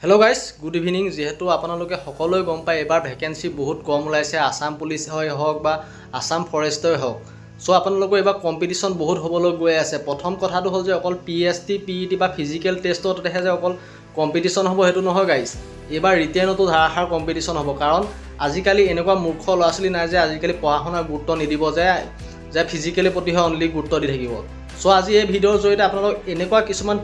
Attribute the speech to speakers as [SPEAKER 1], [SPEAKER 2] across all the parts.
[SPEAKER 1] Hello' guys good evening. যিহেতু আপোনালোকে সকলোৱে গম পায় এবাৰ ভেকেঞ্চি বহুত কম ওলাইছে, আছাম পুলিচেই হওক বা আছাম ফৰেষ্টই হওক। চ' আপোনালোকৰ এইবাৰ কম্পিটিশ্যন বহুত হ'বলৈ গৈ আছে। প্ৰথম কথাটো হ'ল যে অকল PST PET বা ফিজিকেল টেষ্টতহে যে অকল কম্পিটিশ্যন হ'ব সেইটো নহয় গাইজ। এইবাৰ ৰিটেনতো ধাৰাসাৰ কম্পিটিশ্যন হ'ব, কাৰণ আজিকালি এনেকুৱা মূৰ্খ ল'ৰা ছোৱালী নাই যে আজিকালি পঢ়া শুনাৰ গুৰুত্ব নিদিব, যে ফিজিকেলৰ প্ৰতিহে অনলি গুৰুত্ব দি থাকিব। চ' আজি এই ভিডিঅ'ৰ জৰিয়তে আপোনালোকক এনেকুৱা কিছুমান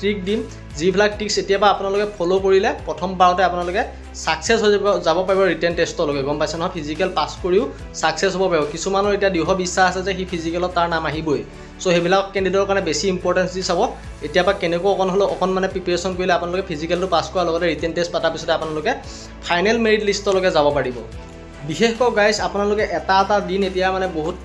[SPEAKER 1] ট্ৰিক দিম, যিবিলাক ট্ৰিক্স এতিয়াৰ আপোনালোকে ফ'ল' কৰিলে প্ৰথমবাৰতে আপোনালোকে ছাকচেছ হৈ যাব পাৰিব ৰিটেন টেষ্টলৈকে। গম পাইছে নহয়, ফিজিকেল পাছ কৰিও ছাকচেছ হ'ব পাৰিব। কিছুমানৰ এতিয়া দৃঢ় বিশ্বাস আছে যে সি ফিজিকেলত তাৰ নাম আহিবই। চ' সেইবিলাক কেণ্ডিডেটৰ কাৰণে বেছি ইম্পৰ্টেঞ্চ দি চাব। এতিয়াৰ পৰা কেনেকৈ অকণ মানে প্ৰিপেৰেশ্যন কৰিলে আপোনালোকে ফিজিকেলটো পাছ কৰাৰ লগতে ৰিটেন টেষ্ট পতাৰ পিছতে আপোনালোকে ফাইনেল মেৰিট লিষ্টলৈকে যাব পাৰিব। বিশেষকৈ গাইজ আপোনালোকে এটা দিন এতিয়া মানে বহুত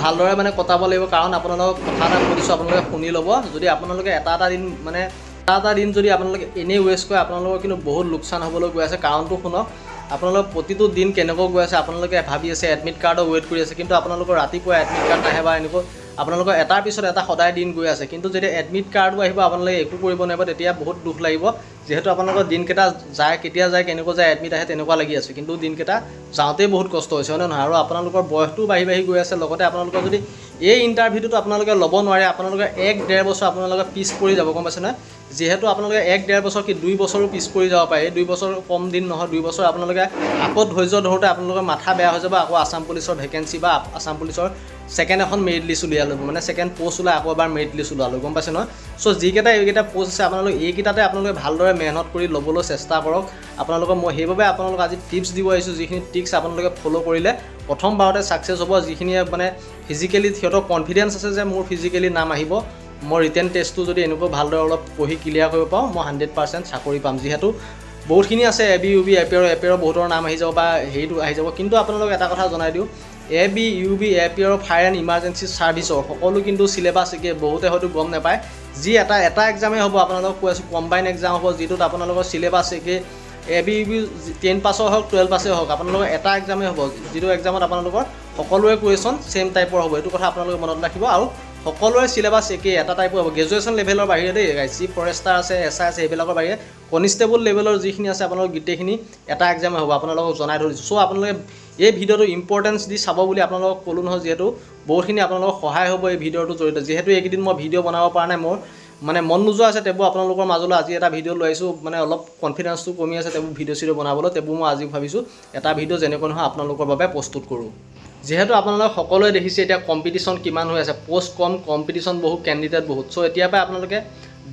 [SPEAKER 1] ভালদৰে মানে কটাব লাগিব, কাৰণ আপোনালোকক কথা এটা কৈ দিছোঁ, আপোনালোকে শুনি ল'ব। যদি আপোনালোকে এটা দিন যদি আপোনালোকে এনেই ৱেষ্ট কৰে, আপোনালোকৰ কিন্তু বহুত লোকচান হ'বলৈ গৈ আছে। কাৰণটো শুনক, আপোনালোকৰ প্ৰতিটো দিন কেনেকৈ গৈ আছে। আপোনালোকে ভাবি আছে এডমিট কাৰ্ডৰ ৱেইট কৰি আছে, কিন্তু আপোনালোকৰ ৰাতিপুৱা এডমিট কাৰ্ড নাহে বা এনেকৈ আপোনালোকৰ এটাৰ পিছত এটা সদায় দিন গৈ আছে। কিন্তু যেতিয়া এডমিট কাৰ্ডো আহিব আপোনালোকে একো কৰিব নোৱাৰিব, তেতিয়া বহুত দুখ লাগিব। যিহেতু আপোনালোকৰ দিনকেইটা যায়, কেতিয়া যায় কেনেকৈ যায়, এডমিট আহে তেনেকুৱা লাগি আছে, কিন্তু দিনকেইটা যাওঁতেই বহুত কষ্ট হৈছে, হয়নে নহয়? আৰু আপোনালোকৰ বয়সটোও বাঢ়ি গৈ আছে। লগতে আপোনালোকৰ যদি এই ইণ্টাৰভিউটোত আপোনালোকে ল'ব নোৱাৰে, আপোনালোকে 1-1.5 বছৰ আপোনালোকে পিছ পৰি যাব। গম পাইছে নহয়? যিহেতু আপোনালোকে 1-1.5 বছৰ কি 2 বছৰো পিছ পৰি যাব পাৰে। এই 2 বছৰ কম দিন নহয়, 2 বছৰ আপোনালোকে আকৌ ধৈৰ্য ধৰোঁতে আপোনালোকৰ মাথা বেয়া হৈ যাব। আকৌ আছাম পুলিচৰ ভেকেঞ্চি বা আছাম পুলিচৰ ছেকেণ্ড এখন মেৰিট লিষ্ট উলিয়ালোঁ, মানে ছেকেণ্ড পষ্ট ওলাই আকৌ এবাৰ মেৰিট লিষ্ট ওলালোঁ। গম পাইছে নহয়? চ' এইকেইটা পষ্ট আছে, আপোনালোকে এইকেইটাতে আপোনালোকে ভালদৰে মেহনত কৰি ল'বলৈ চেষ্টা কৰক। আপোনালোকক মই সেইবাবে আপোনালোকক আজি টিপছ দিব আহিছোঁ, যিখিনি টিপছ আপোনালোকে ফ'ল' কৰিলে প্ৰথমবাৰতে ছাকচেছ হ'ব। যিখিনিয়ে মানে ফিজিকেলি সিহঁতৰ কনফিডেঞ্চ আছে যে মোৰ ফিজিকেলি নাম আহিব, মই ৰিটেন টেষ্টটো যদি এনেকৈ ভালদৰে অলপ পঢ়ি ক্লিয়াৰ কৰিব পাৰোঁ, মই 100% চাকৰি পাম। যিহেতু বহুতখিনি আছে, AB UB APR বহুতৰ নাম আহি যাব বা হেৰিটো আহি যাব। কিন্তু আপোনালোক এটা কথা জনাই দিওঁ, AB UB APR fire and emergency ছাৰ্ভিচৰ সকলো কিন্তু চিলেবাছ একে। বহুতে হয়তো গম নাপায়, যি এটা এক্সামেই হ'ব। আপোনালোকক কৈ আছোঁ কম্বাইন এক্সাম হ'ব, যিটোত আপোনালোকৰ চিলেবাছ একে। AB UB 10 পাছৰ হওক 12 পাছেই হওক, আপোনালোকৰ এটা এক্সামেই হ'ব, যিটো এক্সামত আপোনালোকৰ সকলোৰে কুৱেশ্যন ছেইম টাইপৰ হ'ব। এইটো কথা আপোনালোকে মনত ৰাখিব। আৰু সকলোৰে চিলেবাছ একেই, এটা টাইপৰ হ'ব। গ্ৰেজুৱেশ্যন লেভেলৰ বাহিৰে দেই, চিফ ফৰেষ্টাৰ আছে, SI আছে, সেইবিলাকৰ বাহিৰে কনষ্টেবল লেভেলৰ যিখিনি আছে আপোনালোকৰ গোটেইখিনি এটা এক্সামে হ'ব। আপোনালোকক জনাই ধৰিছোঁ। চ' আপোনালোকে এই ভিডিঅ'টো ইম্পৰ্টেঞ্চ দি চাব বুলি আপোনালোকক ক'লোঁ নহয়, যিহেতু বহুতখিনি আপোনালোকৰ সহায় হ'ব এই ভিডিঅ'টোৰ জৰিয়তে। যিহেতু এইকেইদিন মই ভিডিঅ' বনাব পৰা নাই, মোৰ মানে মন নোযোৱা আছে, তেবোৰ আপোনালোকৰ মাজলৈ আজি এটা ভিডিঅ' লৈ আহিছোঁ। মানে অলপ কনফিডেঞ্চটো কমি আছে তেবোৰ ভিডিঅ' বনাবলৈ, তেবোৰ মই আজি ভাবিছোঁ এটা ভিডিঅ' যেনেকৈ নহয় আপোনালোকৰ বাবে প্ৰস্তুত কৰোঁ। যিহেতু আপোনালোকে সকলোৱে দেখিছে এতিয়া কম্পিটিশ্যন কিমান হৈ আছে, পষ্ট কম, কম্পিটিশ্যন বহুত, কেণ্ডিডেট বহুত। চ' এতিয়াৰ পৰাই আপোনালোকে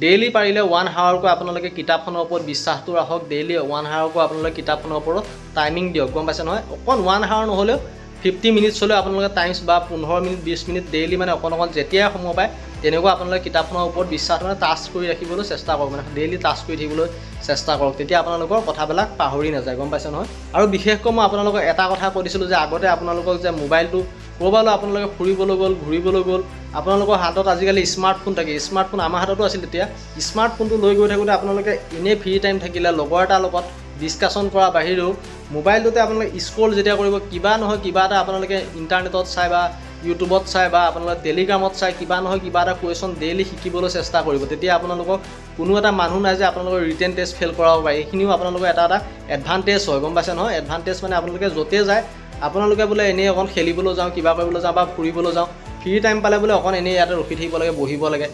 [SPEAKER 1] ডেইলি পাৰিলে 1 আৱাৰকৈ আপোনালোকে কিতাপখনৰ ওপৰত বিশ্বাসটো ৰাখক। ডেইলি 1 আৱাৰকৈ আপোনালোকে কিতাপখনৰ ওপৰত টাইমিং দিয়ক। গম পাইছে নহয়? অকণ 1 আৱাৰ নহ'লেও 50 মিনিটছ হ'লেও আপোনালোকে টাইমছ বা 15 মিনিট 20 মিনিট ডেইলি মানে অকণ যেতিয়াই সময় পায় তেনেকুৱা আপোনালোকে কিতাপখনৰ ওপৰত বিশ্বাস মানে টাচ কৰি ৰাখিবলৈ চেষ্টা কৰক, মানে ডেইলি টাচ কৰি থাকিবলৈ চেষ্টা কৰক। তেতিয়া আপোনালোকৰ কথাবিলাক পাহৰি নাযায়। গম পাইছে নহয়? আৰু বিশেষকৈ মই আপোনালোকক এটা কথা কৈ দিছিলোঁ যে আগতে আপোনালোকক যে মোবাইলটো ক'ৰবালৈ আপোনালোকে ফুৰিবলৈ গ'ল, ঘূৰিবলৈ গ'ল, আপোনালোকৰ হাতত আজিকালি স্মাৰ্টফোন থাকে। স্মাৰ্টফোন আমাৰ হাততো আছিল তেতিয়া। স্মাৰ্টফোনটো লৈ গৈ থাকোঁতে আপোনালোকে এনেই ফ্ৰী টাইম থাকিলে লগৰ এটাৰ লগত ডিছকাশ্যন কৰাৰ বাহিৰেও মোবাইলটোতে আপোনালোকে স্ক্ৰল যেতিয়া কৰিব, কিবা নহয় কিবা এটা আপোনালোকে ইণ্টাৰনেটত চাই বা ইউটিউবত চাই বা আপোনালোকে টেলিগ্ৰামত চাই কিবা নহয় কিবা এটা কুৱেশ্যন ডেইলি শিকিবলৈ চেষ্টা কৰিব। তেতিয়া আপোনালোকক কোনো এটা মানুহ নাই যে আপোনালোকৰ ৰিটেন টেষ্ট ফেইল কৰাব পাৰে। এইখিনিও আপোনালোকৰ এটা এডভান্টেজ হয়। গম পাইছে নহয়? এডভান্টেজ মানে আপোনালোকে য'তে যায়, আপোনালোকে বোলে এনেই অকণ খেলিবলৈ যাওঁ, কিবা কৰিবলৈ যাওঁ বা ফুৰিবলৈ যাওঁ, ফ্ৰী টাইম পালে বোলে অকণ এনেই ইয়াতে ৰখি থাকিব লাগে, বহিব লাগে।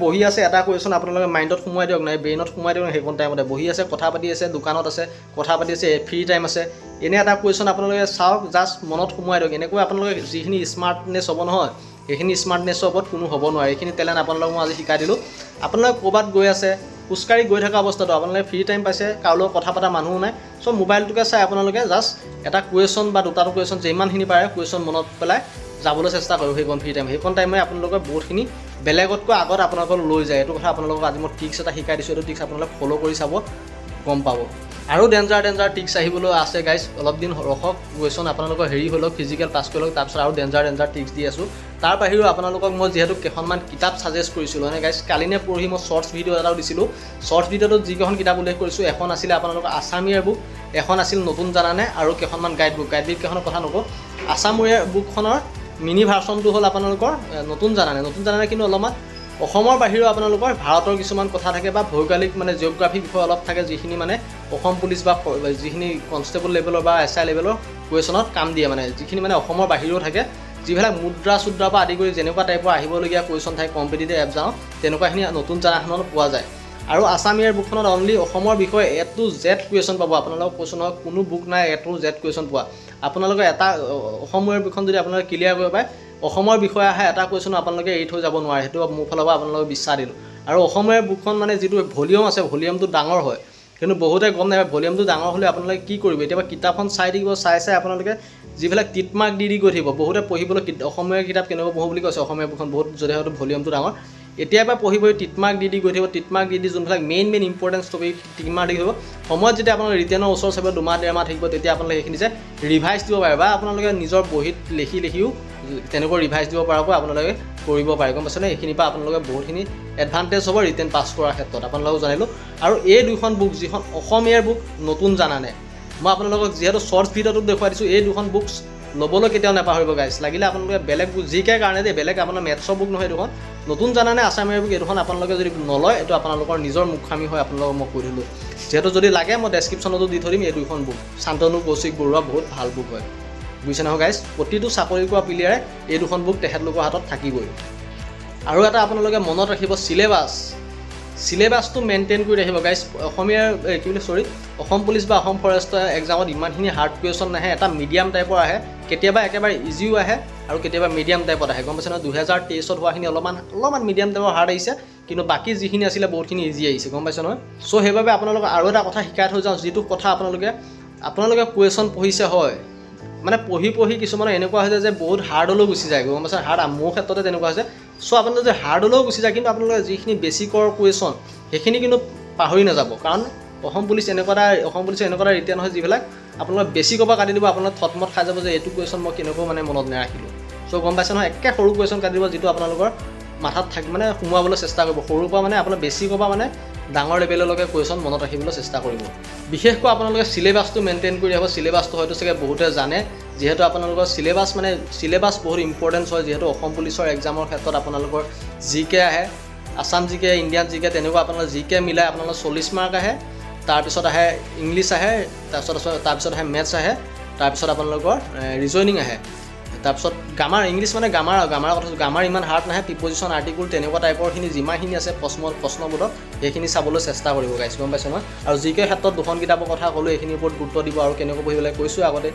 [SPEAKER 1] বহি আছে এটা কুৱেশ্যন আপোনালোকে মাইণ্ডত সোমোৱাই দিয়ক, নাই ব্ৰেইনত সোমোৱাই দিয়ক। সেইকণ টাইমতে বহি আছে, কথা পাতি আছে, দোকানত আছে, কথা পাতি আছে, ফ্ৰী টাইম আছে, এনে এটা কুৱেশ্যন আপোনালোকে চাওক, জাষ্ট মনত সোমোৱাই দিয়ক। এনেকৈ আপোনালোকে যিখিনি স্মাৰ্টনেছ হ'ব নহয়, সেইখিনি স্মাৰ্টনেছৰ ওপৰত কোনো হ'ব নোৱাৰে। এইখিনি টেলেণ্ট আপোনালোকক মই আজি শিকাই দিলোঁ। আপোনালোকে ক'ৰবাত গৈ আছে, খোজকাঢ়ি গৈ থকা অৱস্থাটো আপোনালোকে ফ্ৰী টাইম পাইছে, কাৰো লগত কথা পতা মানুহো নাই, চ' মোবাইলটোকে চাই আপোনালোকে জাষ্ট এটা কুৱেশ্যন বা দুটাটো কুৱেশ্যন যিমানখিনি পাৰে কুৱেশ্যন মনত পেলাই যাবলৈ চেষ্টা কৰিব। সেইকণ ফ্ৰী টাইম, সেইকণ টাইমে আপোনালোকে বহুতখিনি বেলেগতকৈ আগত আপোনালোকক লৈ যায়। এইটো কথা আপোনালোকক আজি মই ট্ৰিক্স এটা শিকাই দিছোঁ। এইটো ট্ৰিক্স আপোনালোকে ফ'ল' কৰি চাব, গম পাব। আৰু ডেঞ্জাৰ ট্ৰিক্স আহিবলৈ আছে গাইজ, অলপ দিন ৰখক। কুৱেশ্যন আপোনালোকৰ হেৰি হৈ লওক, ফিজিকেল পাছ কৰি লওক, তাৰপিছত আৰু ডেঞ্জাৰ ট্ৰিক্স দি আছোঁ। তাৰ বাহিৰেও আপোনালোকক মই যিহেতু কেইখনমান কিতাপ ছাজেষ্ট কৰিছিলোঁ, মানে গাইজ কালি নে পৰহি মই শ্বৰ্টছ ভিডিঅ' এটাও দিছিলোঁ। শ্বৰ্টছ ভিডিঅ'টোত যিকেইখন কিতাপ উল্লেখ কৰিছোঁ, এখন আছিলে আপোনালোকৰ আছাম ইয়াৰ বুক, এখন আছিল নতুন জানানে, আৰু কেইখনমান গাইড বুক কেইখনৰ কথা নকওঁ। আছাম ইয়াৰ বুকখনৰ মিনি ভাৰ্চনটো হ'ল আপোনালোকৰ নতুন জানানে কিন্তু অলপমান অসমৰ বাহিৰেও আপোনালোকৰ ভাৰতৰ কিছুমান কথা থাকে বা ভৌগোলিক মানে জিঅ'গ্ৰাফিক বিষয় অলপ থাকে যিখিনি মানে অসম পুলিচ বা যিখিনি কনষ্টেবল লেভেলৰ বা SI লেভেলৰ কুৱেশ্যনত কাম দিয়ে মানে যিখিনি মানে অসমৰ বাহিৰেও থাকে যিবিলাক মুদ্ৰা চুদ্ৰাৰ পৰা আদি কৰি যেনেকুৱা টাইপৰ আহিবলগীয়া কুৱেশ্যন থাকে কম্পিটিটিভ এক্সাম তেনেকুৱাখিনি নতুন জানাখনত পোৱা যায় আৰু আছাম ইয়াৰ বুকখনত অনলি অসমৰ বিষয়ে A to Z কুৱেশ্যন পাব আপোনালোকক কৈছোঁ নহয় কোনো বুক নাই A to Z কুৱেশ্যন পোৱা আপোনালোকে এটা অসমৰ বুকখন যদি আপোনালোকে ক্লিয়াৰ কৰিব পাৰে অসমৰ বিষয়ে আহে এটা কুৱেশ্যন আপোনালোকে এৰি থৈ যাব নোৱাৰে সেইটো মোৰ ফালৰ পৰা আপোনালোকক বিশ্বাস দিলোঁ আৰু অসমৰ বুকখন মানে যিটো ভলিউম আছে ভলিউমটো ডাঙৰ হয় কিন্তু বহুতে গম নাপায় ভলিউমটো ডাঙৰ হ'লে আপোনালোকে কি কৰিব এতিয়া কিতাপখন চাই থাকিব চাই আপোনালোকে যিবিলাক টিটমাৰ্ক দি গৈ থাকিব বহুতে পঢ়িবলৈ অসমীয়া কিতাপ কেনেকুৱা পঢ়ো বুলি কৈছে অসমীয়া বুকখন বহুত যদি হয়তো ভলিউমটো ডাঙৰ এতিয়াৰ পৰা পঢ়িবই টিটমাৰ্ক দি গৈ থাকিব টিটমাৰ্ক দি যোনবিলাক মেইন ইম্পৰ্টেঞ্চ টপিক টিটমাৰ্ক দি থাকিব সময়ত যেতিয়া আপোনালোকে ৰিটেনৰ ওচৰ চাব 2 মাহ 1.5 মাহ থাকিব তেতিয়া আপোনালোকে সেইখিনি যে ৰিভাইজ দিব পাৰে বা আপোনালোকে নিজৰ বহীত লিখিও তেনেকৈ ৰিভাইজ দিব পৰাকৈ আপোনালোকে কৰিব পাৰে গম পাইছেনে এইখিনিৰ পৰা আপোনালোকে বহুতখিনি এডভান্টেজ হ'ব ৰিটেন পাছ কৰাৰ ক্ষেত্ৰত আপোনালোকক জানিলোঁ আৰু এই দুখন বুক যিখন অসমীয়াৰ বুক নতুন জানানে মই আপোনালোকক যিহেতু শ্বৰ্টছ ভিডিঅ'টোত দেখুৱাই দিছোঁ এই দুখন বুকছ ল'বলৈ কেতিয়াও নাপাহৰিব গাইছ লাগিলে আপোনালোকে বেলেগ বুক জিকে কাৰণে দেই বেলেগ আপোনাৰ মেথছৰ বুক নহয় দুখন নতুন জানানে আছামীয়া বুক এই দুখন আপোনালোকে যদি নলয় এইটো আপোনালোকৰ নিজৰ মুখামি হয় আপোনালোকক মই কৈ দিলোঁ যিহেতু যদি লাগে মই ডেছক্ৰিপশ্যনতো দি থৈ দিম এই দুখন বুক শান্তনু কৌশিক বৰুৱা বহুত ভাল বুক হয় বুজিছে নহয় গাইছ প্ৰতিটো চাকৰি কৰা প্লেয়াৰে এই দুখন বুক তেখেতলোকৰ হাতত থাকিবই আৰু এটা আপোনালোকে মনত ৰাখিব চিলেবাছটো মেইনটেইন কৰি ৰাখিব গাইছ অসমীয়াৰ কি বুলি অসম পুলিচ বা অসম ফৰেষ্টৰ এক্সামত ইমানখিনি হাৰ্ড কুৱেশ্যন নাহে এটা মিডিয়াম টাইপৰ আহে কেতিয়াবা একেবাৰে ইজিও আহে আৰু কেতিয়াবা মিডিয়াম টাইপত আহে গম পাইছে নহয় 2023ত হোৱাখিনি অলপমান মিডিয়াম টাইপৰ হাৰ্ড আহিছে কিন্তু বাকী যিখিনি আছিলে বহুতখিনি ইজি আহিছে গম পাইছে নহয় চ' সেইবাবে আপোনালোকক আৰু এটা কথা শিকাই থৈ যাওঁ যিটো কথা আপোনালোকে কুৱেশ্যন পঢ়িছে হয় মানে পঢ়ি কিছুমানৰ এনেকুৱা হৈছে যে বহুত হাৰ্ডলৈও গুচি যায় গম পাইছে হাৰ্ড মোৰ ক্ষেত্ৰতে তেনেকুৱা হৈছে চ' আপোনালোকে যদি হাৰ্ডলৈও গুচি যায় কিন্তু আপোনালোকে যিখিনি বেছিকৰ কুৱেশ্যন সেইখিনি কিন্তু পাহৰি নাযাব কাৰণ অসম পুলিচৰ এনেকুৱা এটা ৰিটেন হয় যিবিলাক আপোনালোকে বেছিকৰ পৰা কাটি দিব আপোনালোকে থটমত খাই যাব যে এইটো কুৱেশ্যন মই কেনেকৈ মানে মনত নাৰাখিলোঁ চ' গম পাইছে নহয় একে সৰু কুৱেশ্যন কাটি দিব যিটো আপোনালোকৰ মাথাত মানে সোমোৱাবলৈ চেষ্টা কৰিব সৰুৰ পৰা মানে আপোনাৰ বেছিকৰ পৰা মানে ডাঙৰ লেভেললৈকে কুৱেশ্যন মনত ৰাখিবলৈ চেষ্টা কৰিব বিশেষকৈ আপোনালোকে চিলেবাছটো মেইনটেইন কৰি ৰাখিব চিলেবাছটো হয়তো চাগে বহুতে জানে যিহেতু আপোনালোকৰ চিলেবাছ বহুত ইম্পৰ্টেঞ্চ হয় যিহেতু অসম পুলিচৰ এক্সামৰ ক্ষেত্ৰত আপোনালোকৰ জিকে আহে আছাম জিকে ইণ্ডিয়ান জিকে তেনেকুৱা আপোনালোকৰ জিকে মিলাই আপোনালোকৰ 40 মাৰ্ক আহে তাৰপিছত আহে ইংলিছ আহে তাৰপিছত আহে মেথছ আহে তাৰপিছত আপোনালোকৰ ৰিজনিং আহে তাৰপিছত গ্ৰামাৰ ইংলিছ মানে গ্ৰামাৰ কথা গ্ৰামাৰ ইমান হাৰ্ড নাহে প্ৰিপজিশ্যন আৰ্টিকুল তেনেকুৱা টাইপৰখিনি যিমানখিনি আছে প্ৰশ্নবোধক সেইখিনি চাবলৈ চেষ্টা কৰিব গাইছ গম পাইছে নহয় আৰু জিকে ক্ষেত্ৰত দুখন কিতাপৰ কথা ক'লোঁ এইখিনিৰ ওপৰত গুৰুত্ব দিব আৰু কেনেকৈ পঢ়িবলৈ কৈছোঁ আগতে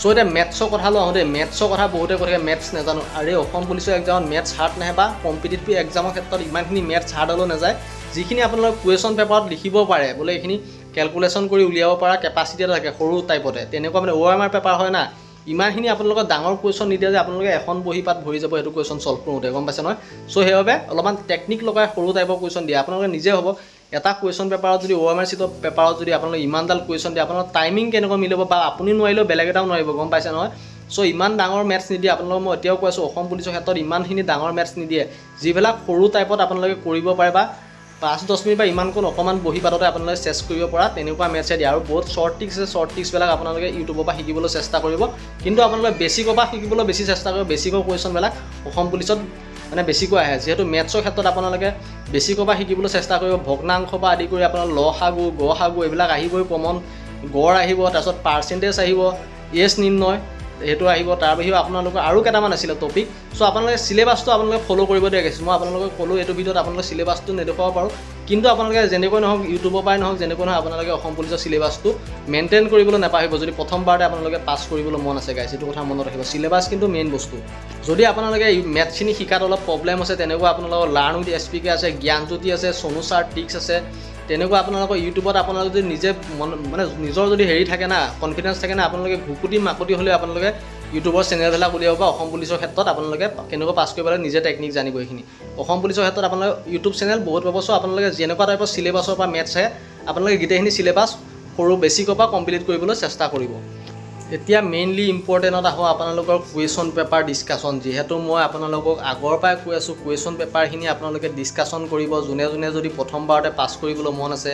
[SPEAKER 1] চ' এতিয়া মেথছৰ কথা লওঁ দেই মেথছৰ কথা বহুতে কৈ থাকে মেথছ নাজানো আৰু অসম পুলিচৰ এক্সামত মেথছ হাৰ্ড নাহে বা কম্পিটিটিভ এক্সামৰ ক্ষেত্ৰত ইমানখিনি মেথছ হাৰ্ড হ'লেও নাযায় যিখিনি আপোনালোকে কুৱেশ্যন পেপাৰত লিখিব পাৰে বোলে এইখিনি কেলকুলেশ্যন কৰি উলিয়াব পৰা কেপাচিটি এটা থাকে সৰু টাইপতে তেনেকুৱা মানে OMR পেপাৰ হয় না ইমানখিনি আপোনালোকৰ ডাঙৰ কুৱেশ্যন নিদিয়ে যে আপোনালোকে এখন বহি পাত ভৰি যাব সেইটো কুৱেশ্যন ছল্ভ কৰোঁতে গম পাইছে নহয় চ' সেইবাবে অলপমান টেকনিক লগাই সৰু টাইপৰ কুৱেশ্যন দিয়ে আপোনালোকে নিজে হ'ব এটা কুৱেশ্যন পেপাৰত যদি OMR চিটৰ পেপাৰত যদি আপোনালোকে ইমানডাল কুৱেশ্যন দিয়ে আপোনালোকৰ টাইমিং কেনেকৈ মিলিব বা আপুনি নোৱাৰিলেও বেলেগ এটাও নোৱাৰিব গম পাইছে নহয় চ' ইমান ডাঙৰ মেথছ নিদিয়ে আপোনালোকক মই এতিয়াও কৈ আছোঁ অসম পুলিচৰ ক্ষেত্ৰত ইমানখিনি ডাঙৰ মেথছ নিদিয়ে যিবিলাক সৰু টাইপত আপোনালোকে কৰিব পাৰে বা 5-10 মিনিট বা ইমানকণ অকণমান বহি পাততে আপোনালোকে চেছ কৰিব পৰা তেনেকুৱা মেথছে দিয়ে আৰু বহুত শ্বৰ্ট ট্ৰিক্সবিলাক আপোনালোকে ইউটিউবৰ পৰা শিকিবলৈ চেষ্টা কৰিব কিন্তু আপোনালোকে বেছিকৰ পৰা শিকিবলৈ বেছি চেষ্টা কৰিব বেছিকৰ কুৱেশ্যনবিলাক অসম পুলিচত মানে বেছিকৈ আহে যিহেতু মেথছৰ ক্ষেত্ৰত আপোনালোকে বেছিকৰ পৰা শিকিবলৈ চেষ্টা কৰিব ভগ্নাংশ পৰা আদি কৰি আপোনাৰ লসাগু গসাগু এইবিলাক আহিবই কমন গড় আহিব তাৰপিছত পাৰ্চেণ্টেজ আহিব নিৰ্ণয় সেইটো আহিব তাৰ বাহিৰেও আপোনালোকৰ আৰু কেইটামান আছিলে টপিক চ' আপোনালোকে চিলেবাছটো আপোনালোকে ফ'ল' কৰিব দিয়া গৈছে মই আপোনালোকক ক'লোঁ এইটো ভিডিঅ'ত আপোনালোকে চিলেবাছটো নেদেখুৱাব পাৰোঁ কিন্তু আপোনালোকে যেনেকৈ নহওক ইউটিউবৰ পৰাই নহওক যেনেকৈ নহওক আপোনালোকে অসম পুলিচৰ চিলেবাছটো মেইনটেইন কৰিবলৈ নাপাহৰিব যদি প্ৰথমবাৰতে আপোনালোকে পাছ কৰিবলৈ মন আছে গাইছ এইটো কথা মনত ৰাখিব চিলেবাছ কিন্তু মেইন বস্তু যদি আপোনালোকে মেথছখিনি শিকাত অলপ প্ৰব্লেম আছে তেনেকুৱা আপোনালোকৰ লাৰ্ণ উইথ SPK আছে জ্ঞানজ্যোতি আছে সোনু ছাৰ ট্ৰিক্স আছে তেনেকুৱা আপোনালোকৰ ইউটিউবত আপোনালোকে যদি নিজে মানে নিজৰ যদি হেৰি থাকে না কনফিডেঞ্চ থাকে না আপোনালোকে ঘুকুটি মাকুটি হ'লেও আপোনালোকে ইউটিউবৰ চেনেলবিলাক উলিয়াব বা অসম পুলিচৰ ক্ষেত্ৰত আপোনালোকে কেনেকৈ পাছ কৰিব লাগে নিজে টেকনিক জানিব এইখিনি অসম পুলিচৰ ক্ষেত্ৰত আপোনালোকে ইউটিউব চেনেল বহুত পাব চ' আপোনালোকে যেনেকুৱা টাইপৰ চিলেবাছৰ পৰা মেথছ আহে আপোনালোকে গোটেইখিনি চিলেবাছ সৰু বেছিকৰ পৰা কমপ্লিট কৰিবলৈ চেষ্টা কৰিব এতিয়া মেইনলি ইম্পৰ্টেণ্টত আহোঁ আপোনালোকৰ কুৱেশ্যন পেপাৰ ডিছকাশ্যন যিহেতু মই আপোনালোকক আগৰ পৰাই কৈ আছোঁ কুৱেশ্যন পেপাৰখিনি আপোনালোকে ডিছকাশ্যন কৰিব যোনে যদি প্ৰথমবাৰতে পাছ কৰিবলৈ মন আছে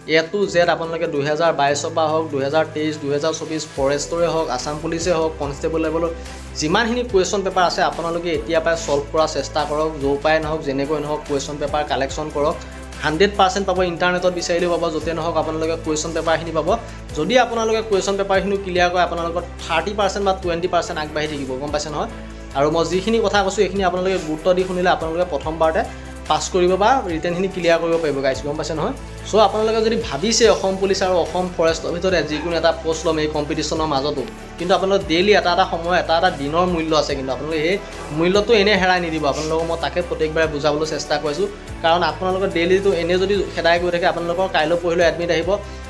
[SPEAKER 1] A to Z আপোনালোকে 2022 পৰা হওক 2023 2024 ফৰেষ্টৰে হওক আছাম পুলিচে হওক কনষ্টেবল লেভেলৰ যিমানখিনি কুৱেশ্যন পেপাৰ আছে আপোনালোকে এতিয়া পৰাই ছল্ভ কৰাৰ চেষ্টা কৰক য'ৰ পৰাই নহওক যেনেকৈ নহওক কুৱেশ্যন পেপাৰ কালেকশ্যন কৰক 100% পাব ইণ্টাৰনেটত বিচাৰিলেও পাব য'তে নহওক আপোনালোকে কুৱেশ্যন পেপাৰখিনি পাব যদি আপোনালোকে কুৱেশ্যন পেপাৰখিনি ক্লিয়াৰ কৰে আপোনালোকৰ 30% বা 20% আগবাঢ়ি থাকিব গম পাইছে নহয় আৰু মই যিখিনি কথা কৈছোঁ এইখিনি আপোনালোকে গুৰুত্ব দি শুনিলে আপোনালোকে প্ৰথমবাৰতে পাছ কৰিব বা ৰিটেনখিনি ক্লিয়াৰ কৰিব পাৰিব গাইছ গম পাইছে নহয় চ' আপোনালোকে যদি ভাবিছে অসম পুলিচ আৰু অসম ফৰেষ্টৰ ভিতৰত যিকোনো এটা পষ্ট ল'ম এই কম্পিটিশ্যনৰ মাজতো কিন্তু আপোনালোকে ডেইলি এটা সময় এটা দিনৰ মূল্য আছে কিন্তু আপোনালোকে সেই মূল্যটো এনেই হেৰাই নিদিব আপোনালোকক মই তাকে প্ৰত্যেকবাৰে বুজাবলৈ চেষ্টা কৰিছোঁ কাৰণ আপোনালোকৰ ডেইলিটো এনেই যদি খেদাই গৈ থাকে আপোনালোকৰ কাইলৈ পৰহিলৈ এডমিট আহিব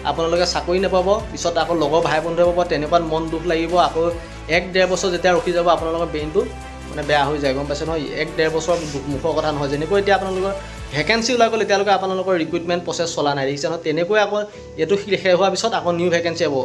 [SPEAKER 1] আপোনালোকে চাকৰি নাপাব পিছত আকৌ লগৰ ভাই বন্ধুৱে পাব তেনেকুৱাত মন দুখ লাগিব আকৌ 1-1.5 বছৰ যেতিয়া ৰখি যাব আপোনালোকৰ ব্ৰেইনটো মানে বেয়া হৈ যায় গম পাইছে নহয় 1-1.5 বছৰ মুখৰ কথা নহয় যেনেকৈ এতিয়া আপোনালোকৰ ভেকেঞ্চি ওলাই গ'ল এতিয়ালৈকে আপোনালোকৰ ৰিক্ৰুইটমেণ্ট প্ৰচেছ চলা নাই দেখিছে নহয় তেনেকৈ আকৌ এইটো শেষ হোৱাৰ পিছত আকৌ নিউ ভেকেঞ্চি হ'ব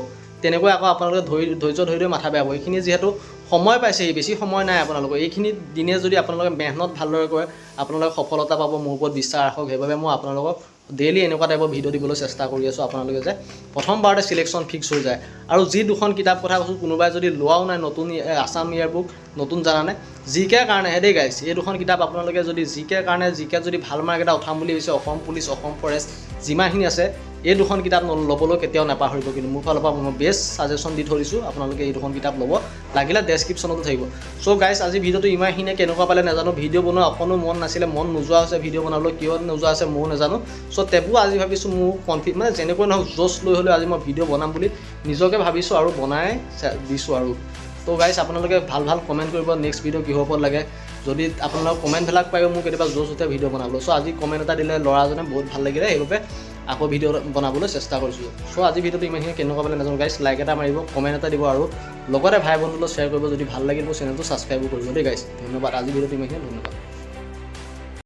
[SPEAKER 1] তেনেকৈ আকৌ আপোনালোকে ধৈৰ্য ধৰি মাথা বেয়া হ'ব এইখিনি যিহেতু সময় পাইছেহি বেছি সময় নাই আপোনালোকৰ এইখিনি দিনে যদি আপোনালোকে মেহনত ভালদৰে কৰে আপোনালোকে সফলতা পাব মোৰ ওপৰত বিশ্বাস ৰাখক সেইবাবে মই আপোনালোকক ডেইলি এনেকুৱা টাইপৰ ভিডিঅ' দিবলৈ চেষ্টা কৰি আছোঁ আপোনালোকে যে প্ৰথমবাৰতে চিলেকশ্যন ফিক্স হৈ যায় আৰু যি দুখন কিতাপ কথা কৈছোঁ কোনোবাই যদি লোৱাও নাই নতুন আছাম ইয়াৰ বুক নতুন জানানে জিকে কাৰণেহে দেই গাইছ এই দুখন কিতাপ আপোনালোকে যদি জিকে কাৰণে জিকে যদি ভাল মাৰ্ক এটা উঠাম বুলি ভাবিছে অসম পুলিচ অসম ফৰেষ্ট যিমানখিনি আছে এই দুখন কিতাপ ল'বলৈ কেতিয়াও নাপাহৰিব কিন্তু মোৰ ফালৰ পৰা মই বেষ্ট ছাজেশ্যন দি থৈ দিছোঁ আপোনালোকে এই দুখন কিতাপ ল'ব লাগিলে ডেছক্ৰিপশ্যনতো থাকিব চ' গাইছ আজি ভিডিঅ'টো ইমানখিনিয়ে কেনেকুৱা পালে নাজানো ভিডিঅ' বনোৱা অকণো মন নাছিলে মন নোযোৱা হৈছে ভিডিঅ' বনাবলৈ কিয় নোযোৱা আছে ময়ো নাজানো চ' তেবোৰ আজি ভাবিছোঁ মোৰ মানে যেনেকৈ নহওক জোচ লৈ হ'লেও আজি মই ভিডিঅ' বনাম বুলি নিজকে ভাবিছোঁ আৰু বনাই দিছোঁ আৰু তো গাইছ আপোনালোকে ভাল কমেণ্ট কৰিব নেক্সট ভিডিঅ' কিহৰ ওপৰত লাগে যদি আপোনালোকৰ কমেণ্টবিলাক পাই মোক কেতিয়াবা জোচ উঠে ভিডিঅ' বনাবলৈ চ' আজি কমেণ্ট এটা দিলে ল'ৰাজনে বহুত ভাল লাগিলে সেইবাবে আকৌ ভিডিঅ' বনাবলৈ চেষ্টা কৰিছোঁ চ' আজি ভিডিঅ'টো ইমানখিনি কেনেকুৱা পালে নাজানো গাইছ লাইক এটা মাৰিব কমেণ্ট এটা দিব আৰু লগতে ভাই বন্ধুলৈ শ্বেয়াৰ কৰিব যদি ভাল লাগিল মোৰ চেনেলটো ছাবস্ক্ৰাইবো কৰিব দেই গাইছ ধন্যবাদ আজি ভিডিঅ'টো ইমানখিনি ধন্যবাদ